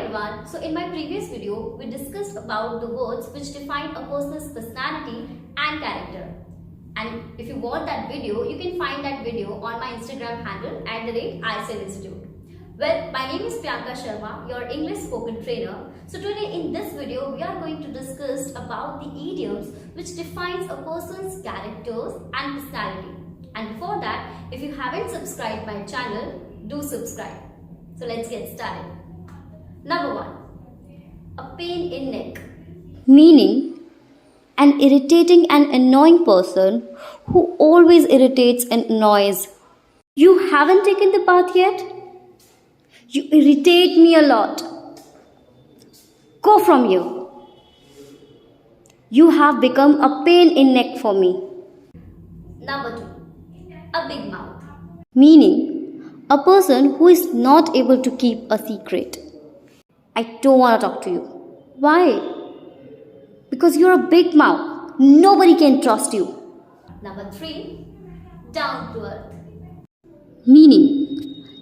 everyone. So in my previous video, we discussed about the words which define a person's personality and character. And if you want that video, you can find that video on my Instagram handle @ISL Well, my name is Priyanka Sharma, your English spoken trainer. So today in this video, we are going to discuss about the idioms which defines a person's characters and personality. And before that, if you haven't subscribed my channel, do subscribe. So let's get started. Number 1. A pain in neck. Meaning, an irritating and annoying person who always irritates and annoys. You haven't taken the bath yet? You irritate me a lot. Go from you. You have become a pain in neck for me. Number 2. A big mouth. Meaning, a person who is not able to keep a secret. I don't want to talk to you. Why? Because you're a big mouth. Nobody can trust you. Number 3. Down to earth. Meaning,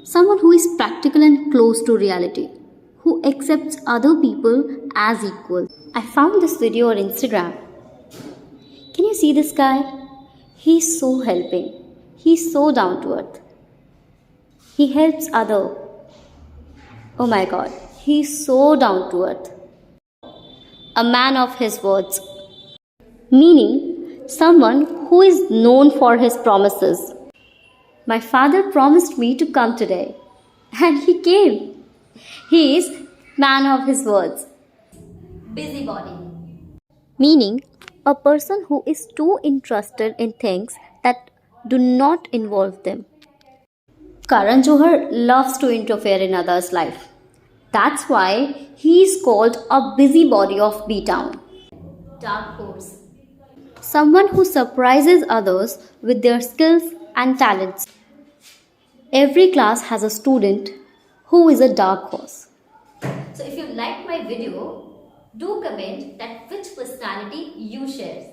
someone who is practical and close to reality, who accepts other people as equal. I found this video on Instagram. Can you see this guy? He's so helping. He's so down to earth. He helps others. Oh my God, he's so down to earth. A man of his words. Meaning, someone who is known for his promises. My father promised me to come today, and he came. He is man of his words. Busybody. Meaning, a person who is too interested in things that do not involve them. Karan Johar loves to interfere in others' life. That's why he is called a busybody of B-Town. Dark horse. Someone who surprises others with their skills and talents. Every class has a student who is a dark horse. So if you liked my video, do comment that which personality you share.